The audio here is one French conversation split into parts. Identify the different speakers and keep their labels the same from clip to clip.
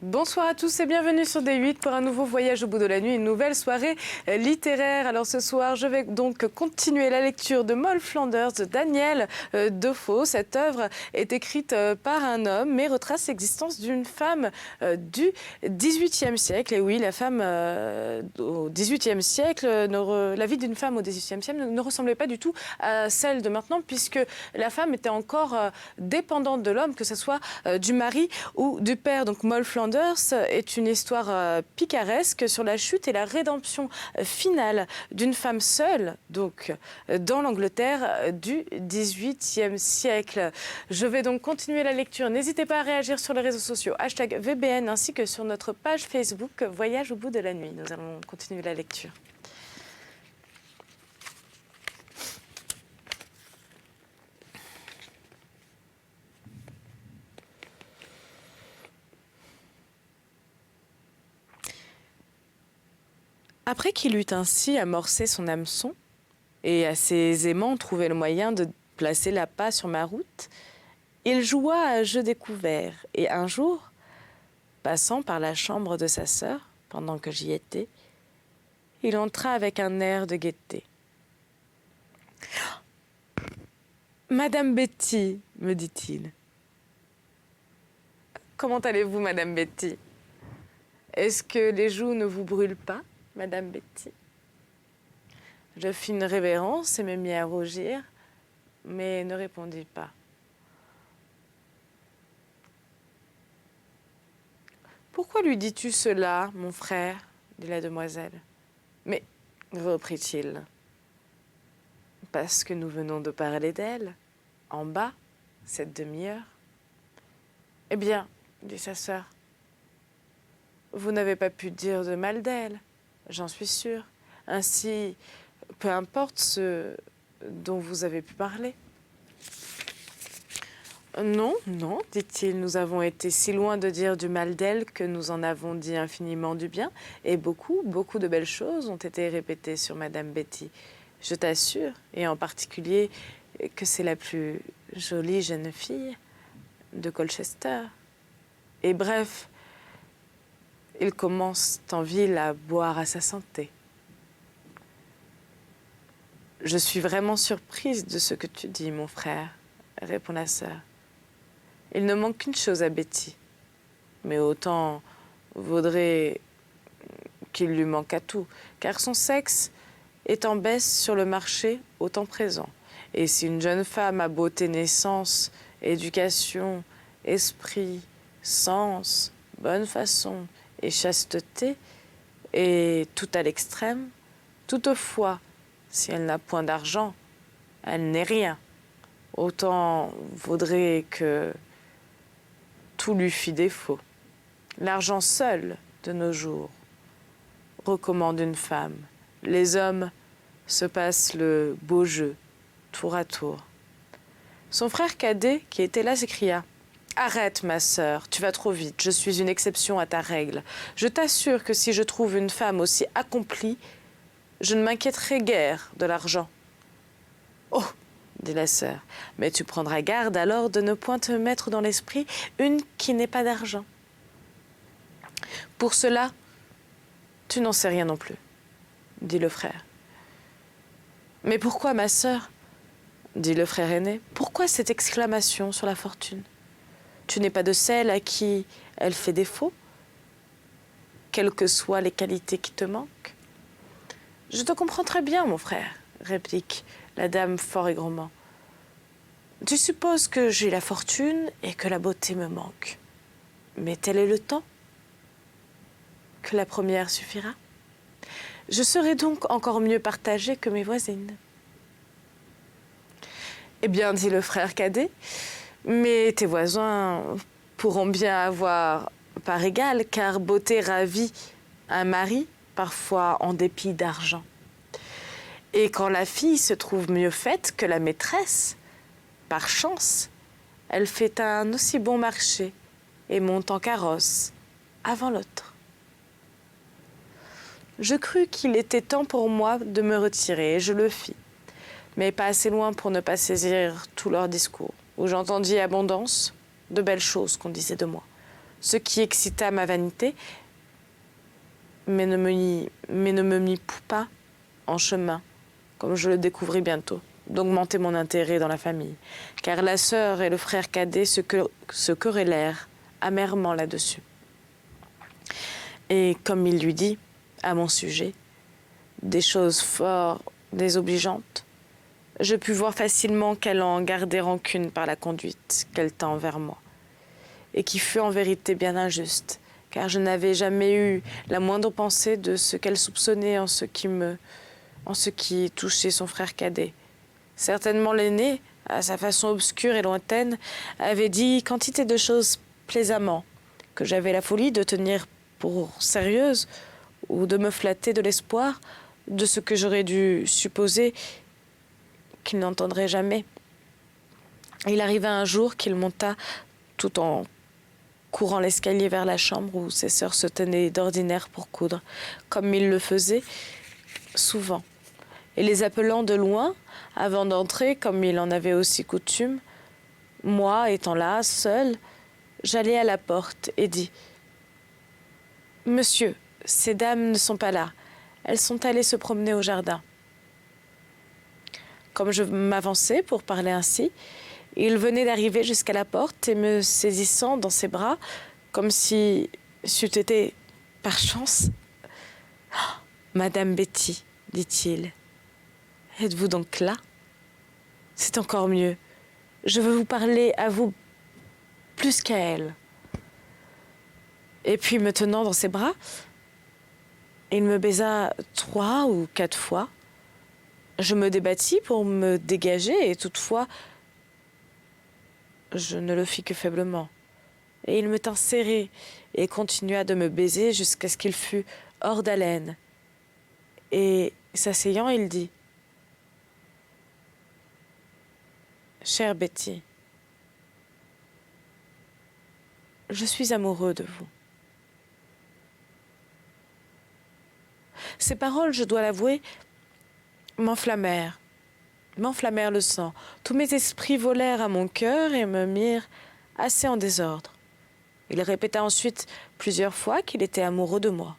Speaker 1: Bonsoir à tous et bienvenue sur D8 pour un nouveau voyage au bout de la nuit, une nouvelle soirée littéraire. Alors ce soir, je vais donc continuer la lecture de Moll Flanders de Daniel Defoe. Cette œuvre est écrite par un homme mais retrace l'existence d'une femme du XVIIIe siècle. Et oui, la femme au XVIIIe siècle, la vie d'une femme au XVIIIe siècle ne ressemblait pas du tout à celle de maintenant puisque la femme était encore dépendante de l'homme, que ce soit du mari ou du père. Donc Moll Flanders est une histoire picaresque sur la chute et la rédemption finale d'une femme seule, donc dans l'Angleterre du XVIIIe siècle. Je vais donc continuer la lecture. N'hésitez pas à réagir sur les réseaux sociaux, #VBN, ainsi que sur notre page Facebook Voyage au bout de la nuit. Nous allons continuer la lecture. Après qu'il eut ainsi amorcé son hameçon et assez aisément trouvé le moyen de placer l'appât sur ma route, il joua à jeu découvert et un jour, passant par la chambre de sa sœur, pendant que j'y étais, il entra avec un air de gaieté. « Madame Betty, me dit-il. Comment allez-vous, Madame Betty? Est-ce que les joues ne vous brûlent pas, Madame Betty? » Je fis une révérence et me mis à rougir, mais ne répondis pas. « Pourquoi lui dis-tu cela, mon frère ?» dit la demoiselle. « Mais, reprit-il, parce que nous venons de parler d'elle, en bas, cette demi-heure. »« Eh bien, dit sa sœur, vous n'avez pas pu dire de mal d'elle, j'en suis sûre. Ainsi, peu importe ce dont vous avez pu parler. »« Non, non, dit-il, nous avons été si loin de dire du mal d'elle que nous en avons dit infiniment du bien, et beaucoup, beaucoup de belles choses ont été répétées sur Madame Betty. Je t'assure, et en particulier que c'est la plus jolie jeune fille de Colchester. Et bref, ils commencent en ville à boire à sa santé. » « Je suis vraiment surprise de ce que tu dis, mon frère, » répond la sœur. « Il ne manque qu'une chose à Betty, mais autant vaudrait qu'il lui manque à tout, car son sexe est en baisse sur le marché au temps présent. Et si une jeune femme à beauté, naissance, éducation, esprit, sens, bonne façon et chasteté est tout à l'extrême, toutefois, si elle n'a point d'argent, elle n'est rien. Autant vaudrait que tout lui fît défaut. L'argent seul, de nos jours, recommande une femme. Les hommes se passent le beau jeu, tour à tour. » Son frère cadet, qui était là, s'écria « Arrête, ma sœur, tu vas trop vite, je suis une exception à ta règle. Je t'assure que si je trouve une femme aussi accomplie, je ne m'inquiéterai guère de l'argent. »« Oh !» dit la sœur, « mais tu prendras garde alors de ne point te mettre dans l'esprit une qui n'ait pas d'argent. Pour cela, tu n'en sais rien non plus, » dit le frère. « Mais pourquoi, ma sœur ?» dit le frère aîné. « Pourquoi cette exclamation sur la fortune? Tu n'es pas de celle à qui elle fait défaut, quelles que soient les qualités qui te manquent. » « Je te comprends très bien, mon frère, » réplique la dame fort aigrement. « Tu supposes que j'ai la fortune et que la beauté me manque. Mais tel est le temps, que la première suffira. Je serai donc encore mieux partagée que mes voisines. » « Eh bien, dit le frère cadet, mais tes voisins pourront bien avoir par égal, car beauté ravit un mari, parfois en dépit d'argent. Et quand la fille se trouve mieux faite que la maîtresse, par chance, elle fait un aussi bon marché et monte en carrosse avant l'autre. Je crus qu'il était temps pour moi de me retirer, et je le fis, mais pas assez loin pour ne pas saisir tout leur discours, où j'entendis abondance de belles choses qu'on disait de moi. ce qui excita ma vanité, mais ne me mit pas en chemin, comme je le découvris bientôt, d'augmenter mon intérêt dans la famille, car la sœur et le frère cadet se querellèrent amèrement là-dessus. Et comme il lui dit, à mon sujet, des choses fort désobligeantes, je pus voir facilement qu'elle en gardait rancune par la conduite qu'elle tint envers moi, et qui fut en vérité bien injuste, car je n'avais jamais eu la moindre pensée de ce qu'elle soupçonnait en ce qui touchait son frère cadet. Certainement l'aîné, à sa façon obscure et lointaine, avait dit quantité de choses plaisamment, que j'avais la folie de tenir pour sérieuse, ou de me flatter de l'espoir de ce que j'aurais dû supposer qu'il n'entendrait jamais. Il arriva un jour qu'il monta tout en courant l'escalier vers la chambre où ses sœurs se tenaient d'ordinaire pour coudre, comme il le faisait souvent. Et les appelant de loin, avant d'entrer, comme il en avait aussi coutume, moi, étant là, seule, j'allai à la porte et dis « Monsieur, ces dames ne sont pas là. Elles sont allées se promener au jardin. » Comme je m'avançais pour parler ainsi, il venait d'arriver jusqu'à la porte et me saisissant dans ses bras, comme si c'eût été par chance. « Madame Betty, dit-il, êtes-vous donc là? C'est encore mieux. Je veux vous parler à vous plus qu'à elle. » Et puis, me tenant dans ses bras, il me baisa 3 ou 4 fois. Je me débattis pour me dégager et toutefois, je ne le fis que faiblement. Et il me tint serré et continua de me baiser jusqu'à ce qu'il fût hors d'haleine. Et s'asseyant, il dit « Chère Betty, je suis amoureux de vous. » Ces paroles, je dois l'avouer, m'enflammèrent le sang. Tous mes esprits volèrent à mon cœur et me mirent assez en désordre. Il répéta ensuite plusieurs fois qu'il était amoureux de moi.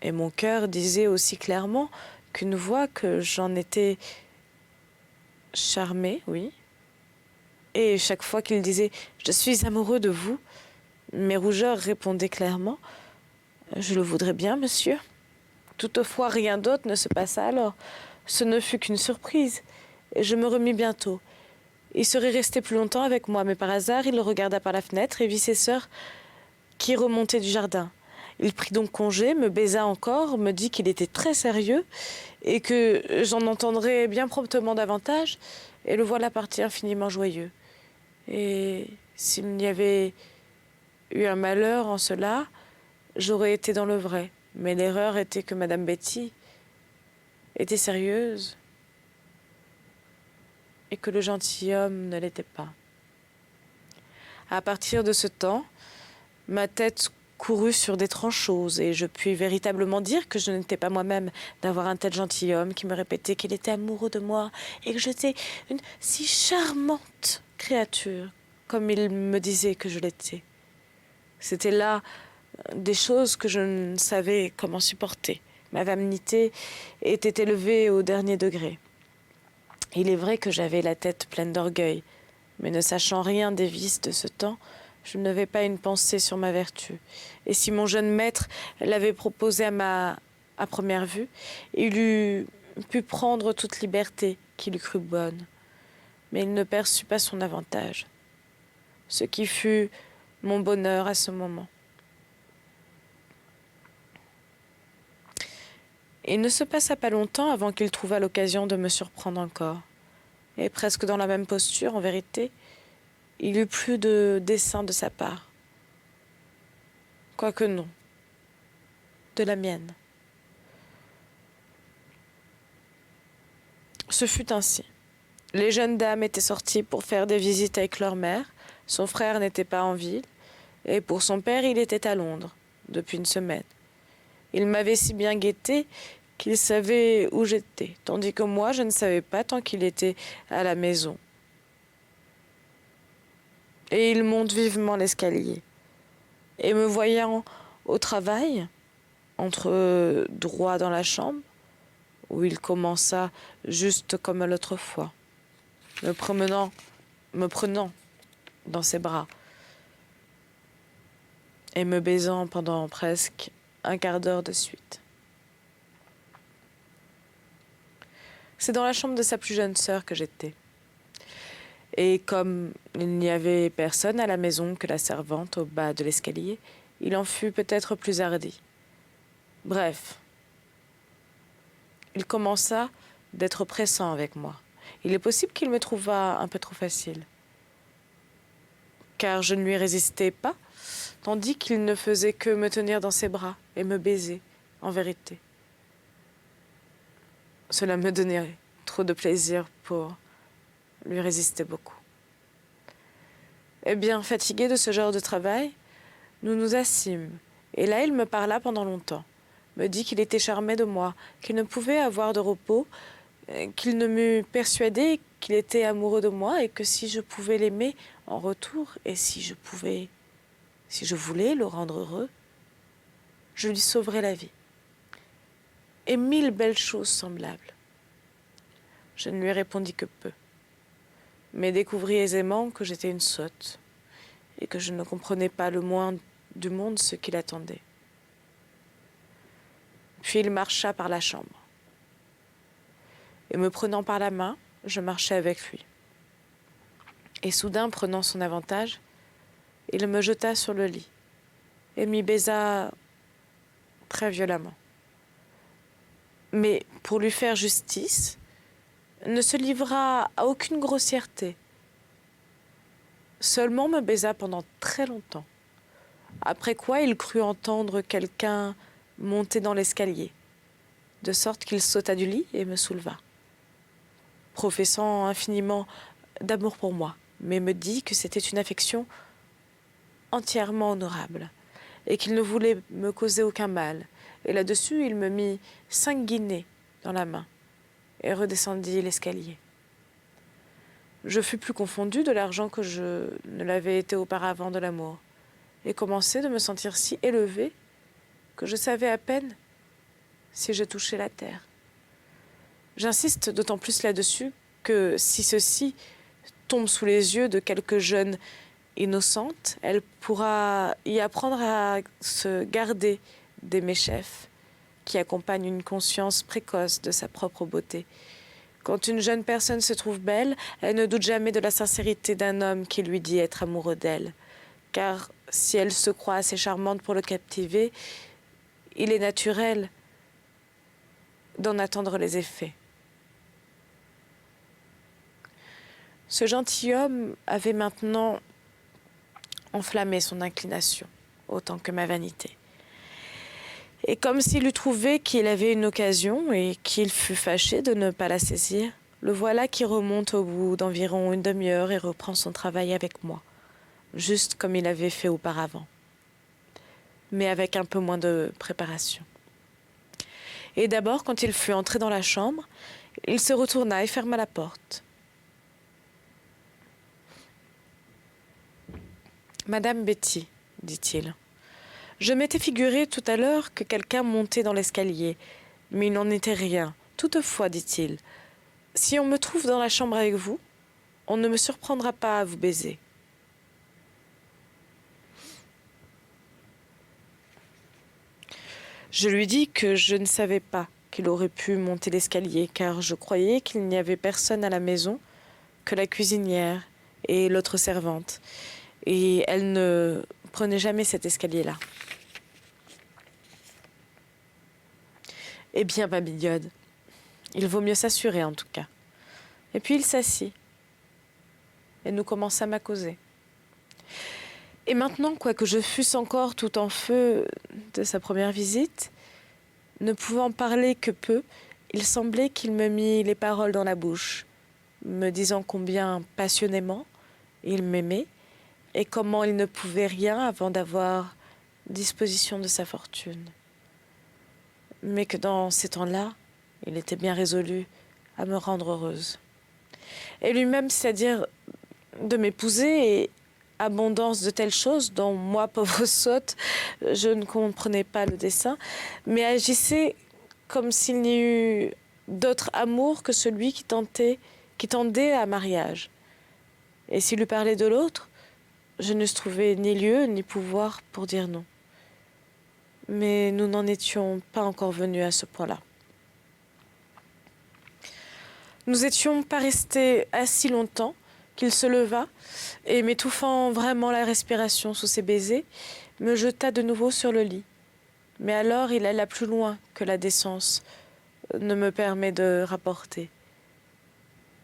Speaker 1: Et mon cœur disait aussi clairement qu'une voix que j'en étais charmée, oui. Et chaque fois qu'il disait « Je suis amoureux de vous », mes rougeurs répondaient clairement « Je le voudrais bien, monsieur ». Toutefois, rien d'autre ne se passa alors. Ce ne fut qu'une surprise, et je me remis bientôt. Il serait resté plus longtemps avec moi, mais par hasard, il regarda par la fenêtre et vit ses sœurs qui remontaient du jardin. Il prit donc congé, me baisa encore, me dit qu'il était très sérieux et que j'en entendrais bien promptement davantage, et le voilà parti infiniment joyeux. Et s'il n'y avait eu un malheur en cela, j'aurais été dans le vrai. Mais l'erreur était que Madame Betty était sérieuse et que le gentilhomme ne l'était pas. À partir de ce temps, ma tête courut sur d'étranges choses et je puis véritablement dire que je n'étais pas moi-même d'avoir un tel gentilhomme qui me répétait qu'il était amoureux de moi et que j'étais une si charmante créature, comme il me disait que je l'étais. C'était là des choses que je ne savais comment supporter. Ma vanité était élevée au dernier degré. Il est vrai que j'avais la tête pleine d'orgueil, mais ne sachant rien des vices de ce temps, je n'avais pas une pensée sur ma vertu. Et si mon jeune maître l'avait proposé à première vue, il eût pu prendre toute liberté qu'il eût crue bonne. Mais il ne perçut pas son avantage, ce qui fut mon bonheur à ce moment. Il ne se passa pas longtemps avant qu'il trouva l'occasion de me surprendre encore. Et presque dans la même posture, en vérité, il eut plus de dessein de sa part. Quoique non, de la mienne. Ce fut ainsi. Les jeunes dames étaient sorties pour faire des visites avec leur mère. Son frère n'était pas en ville. Et pour son père, il était à Londres, depuis une semaine. Il m'avait si bien guetté qu'il savait où j'étais, tandis que moi, je ne savais pas tant qu'il était à la maison. Et il monte vivement l'escalier. Et me voyant au travail, entre droit dans la chambre, où il commença juste comme l'autre fois, me prenant dans ses bras et me baisant pendant presque un quart d'heure de suite. C'est dans la chambre de sa plus jeune sœur que j'étais. Et comme il n'y avait personne à la maison que la servante au bas de l'escalier, il en fut peut-être plus hardi. Bref, il commença d'être pressant avec moi. Il est possible qu'il me trouvât un peu trop facile, car je ne lui résistais pas, tandis qu'il ne faisait que me tenir dans ses bras et me baiser, en vérité. Cela me donnait trop de plaisir pour lui résister beaucoup. Eh bien, fatigué de ce genre de travail, nous nous assîmes, et là il me parla pendant longtemps, me dit qu'il était charmé de moi, qu'il ne pouvait avoir de repos, qu'il ne m'eût persuadé qu'il était amoureux de moi et que si je pouvais l'aimer en retour et si je voulais le rendre heureux, je lui sauverais la vie. Et 1000 belles choses semblables. Je ne lui répondis que peu, mais découvris aisément que j'étais une sotte et que je ne comprenais pas le moins du monde ce qu'il attendait. Puis il marcha par la chambre. Et me prenant par la main, je marchai avec lui. Et soudain, prenant son avantage, il me jeta sur le lit et m'y baisa très violemment. Mais pour lui faire justice, ne se livra à aucune grossièreté. Seulement me baisa pendant très longtemps. Après quoi, il crut entendre quelqu'un monter dans l'escalier, de sorte qu'il sauta du lit et me souleva, professant infiniment d'amour pour moi, mais me dit que c'était une affection entièrement honorable, et qu'il ne voulait me causer aucun mal. Et là-dessus, il me mit 5 guinées dans la main, et redescendit l'escalier. Je fus plus confondue de l'argent que je ne l'avais été auparavant de l'amour, et commençai de me sentir si élevée que je savais à peine si je touchais la terre. J'insiste d'autant plus là-dessus que si ceci tombe sous les yeux de quelque jeune innocente, elle pourra y apprendre à se garder des méchefs qui accompagnent une conscience précoce de sa propre beauté. Quand une jeune personne se trouve belle, elle ne doute jamais de la sincérité d'un homme qui lui dit être amoureux d'elle. Car si elle se croit assez charmante pour le captiver, il est naturel d'en attendre les effets. Ce gentilhomme avait maintenant enflammé son inclination, autant que ma vanité. Et comme s'il eût trouvé qu'il avait une occasion et qu'il fût fâché de ne pas la saisir, le voilà qui remonte au bout d'environ une demi-heure et reprend son travail avec moi, juste comme il avait fait auparavant, mais avec un peu moins de préparation. Et d'abord, quand il fut entré dans la chambre, il se retourna et ferma la porte. « Madame Betty, dit-il, je m'étais figuré tout à l'heure que quelqu'un montait dans l'escalier, mais il n'en était rien. Toutefois, dit-il, si on me trouve dans la chambre avec vous, on ne me surprendra pas à vous baiser. » Je lui dis que je ne savais pas qu'il aurait pu monter l'escalier, car je croyais qu'il n'y avait personne à la maison que la cuisinière et l'autre servante, et elle ne prenait jamais cet escalier-là. « Eh bien, ma mignonne, il vaut mieux s'assurer en tout cas. » Et puis il s'assit, et nous commençâmes à causer. Et maintenant, quoique je fusse encore tout en feu de sa première visite, ne pouvant parler que peu, il semblait qu'il me mit les paroles dans la bouche, me disant combien passionnément il m'aimait et comment il ne pouvait rien avant d'avoir disposition de sa fortune. Mais que dans ces temps-là, il était bien résolu à me rendre heureuse. Et lui-même, c'est-à-dire de m'épouser, et abondance de telles choses dont moi, pauvre sotte, je ne comprenais pas le dessein, mais agissait comme s'il n'y eût d'autre amour que celui qui tendait à mariage. Et s'il lui parlait de l'autre, je n'eusse trouvé ni lieu ni pouvoir pour dire non. Mais nous n'en étions pas encore venus à ce point-là. Nous n'étions pas restés assis longtemps qu'il se leva et, m'étouffant vraiment la respiration sous ses baisers, me jeta de nouveau sur le lit. Mais alors il alla plus loin que la décence ne me permet de rapporter.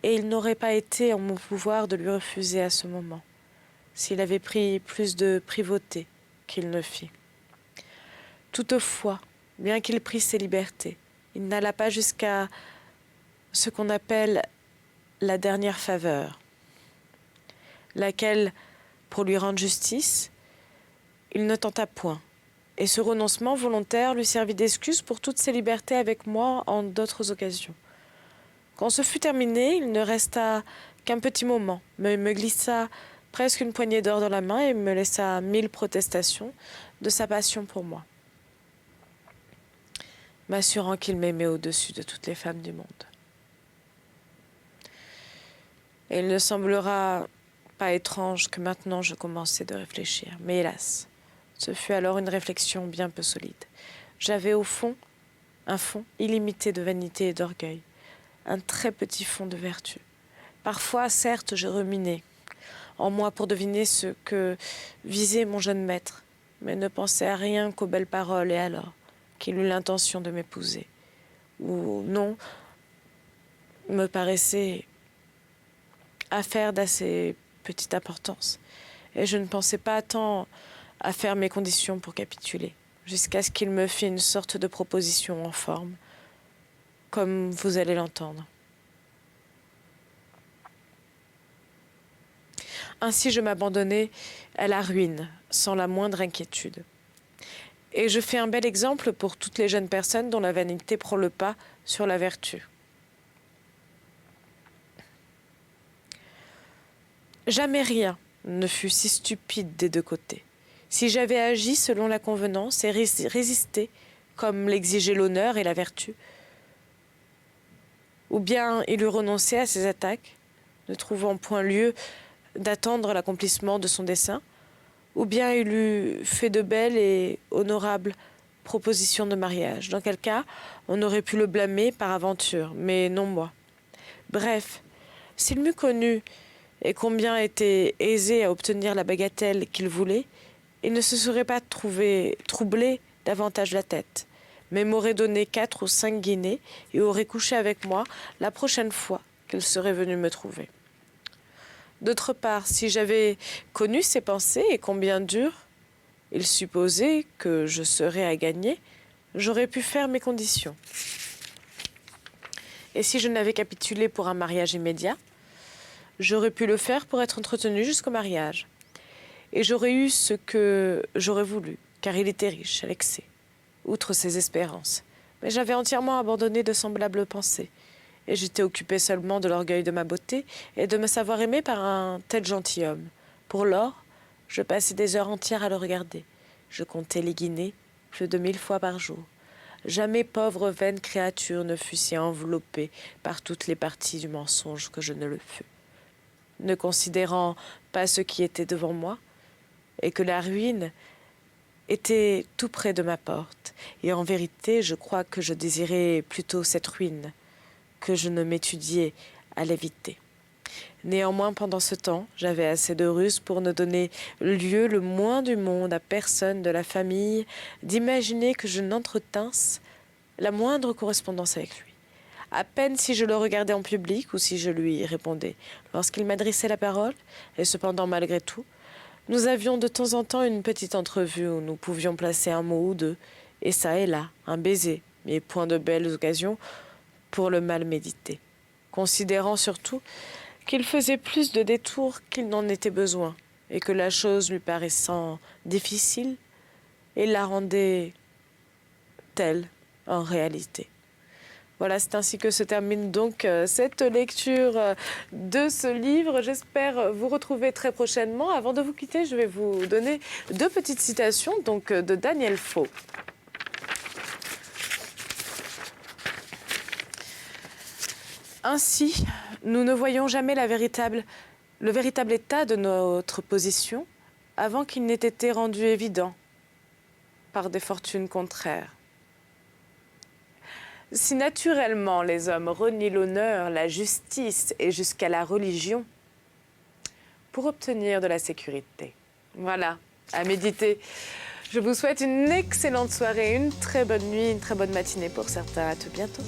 Speaker 1: Et il n'aurait pas été en mon pouvoir de lui refuser à ce moment, s'il avait pris plus de privauté qu'il ne fit. Toutefois, bien qu'il prît ses libertés, il n'alla pas jusqu'à ce qu'on appelle la dernière faveur, laquelle, pour lui rendre justice, il ne tenta point, et ce renoncement volontaire lui servit d'excuse pour toutes ses libertés avec moi en d'autres occasions. Quand ce fut terminé, il ne resta qu'un petit moment, mais me glissa presque une poignée d'or dans la main et me laissa 1000 protestations de sa passion pour moi, m'assurant qu'il m'aimait au-dessus de toutes les femmes du monde. Et il ne semblera pas étrange que maintenant je commençais de réfléchir. Mais hélas, ce fut alors une réflexion bien peu solide. J'avais au fond un fond illimité de vanité et d'orgueil, un très petit fond de vertu. Parfois, certes, je ruminais en moi pour deviner ce que visait mon jeune maître, mais ne pensais à rien qu'aux belles paroles et alors qu'il eut l'intention de m'épouser. Ou non, me paraissait affaire d'assez petite importance. Et je ne pensais pas tant à faire mes conditions pour capituler, jusqu'à ce qu'il me fît une sorte de proposition en forme, comme vous allez l'entendre. Ainsi je m'abandonnai à la ruine, sans la moindre inquiétude. Et je fais un bel exemple pour toutes les jeunes personnes dont la vanité prend le pas sur la vertu. Jamais rien ne fut si stupide des deux côtés. Si j'avais agi selon la convenance et résisté, comme l'exigeaient l'honneur et la vertu, ou bien il eût renoncé à ses attaques, ne trouvant point lieu d'attendre l'accomplissement de son dessein, ou bien il eût fait de belles et honorables propositions de mariage. Dans quel cas, on aurait pu le blâmer par aventure, mais non moi. Bref, s'il m'eût connu et combien était aisé à obtenir la bagatelle qu'il voulait, il ne se serait pas troublé davantage la tête, mais m'aurait donné 4 ou 5 guinées et aurait couché avec moi la prochaine fois qu'il serait venu me trouver. D'autre part, si j'avais connu ses pensées et combien dures il supposait que je serais à gagner, j'aurais pu faire mes conditions. Et si je n'avais capitulé pour un mariage immédiat, j'aurais pu le faire pour être entretenu jusqu'au mariage. Et j'aurais eu ce que j'aurais voulu, car il était riche à l'excès, outre ses espérances. Mais j'avais entièrement abandonné de semblables pensées, et j'étais occupée seulement de l'orgueil de ma beauté et de me savoir aimée par un tel gentilhomme. Pour lors, je passais des heures entières à le regarder. Je comptais les guinées plus de 1000 fois par jour. Jamais pauvre vaine créature ne fut si enveloppée par toutes les parties du mensonge que je ne le fus. Ne considérant pas ce qui était devant moi, et que la ruine était tout près de ma porte. Et en vérité, je crois que je désirais plutôt cette ruine, que je ne m'étudiais à l'éviter. Néanmoins, pendant ce temps, j'avais assez de ruse pour ne donner lieu le moins du monde à personne de la famille d'imaginer que je n'entretinsse la moindre correspondance avec lui. À peine si je le regardais en public ou si je lui répondais. Lorsqu'il m'adressait la parole, et cependant malgré tout, nous avions de temps en temps une petite entrevue où nous pouvions placer un mot ou deux, et ça et là, un baiser, mais point de belles occasions pour le mal méditer, considérant surtout qu'il faisait plus de détours qu'il n'en était besoin, et que la chose lui paraissant difficile, il la rendait telle en réalité. Voilà, c'est ainsi que se termine donc cette lecture de ce livre. J'espère vous retrouver très prochainement. Avant de vous quitter, je vais vous donner 2 petites citations donc, de Daniel Faux. Ainsi, nous ne voyons jamais le véritable état de notre position avant qu'il n'ait été rendu évident par des fortunes contraires. Si naturellement les hommes renient l'honneur, la justice et jusqu'à la religion pour obtenir de la sécurité. Voilà, à méditer. Je vous souhaite une excellente soirée, une très bonne nuit, une très bonne matinée pour certains. À tout bientôt.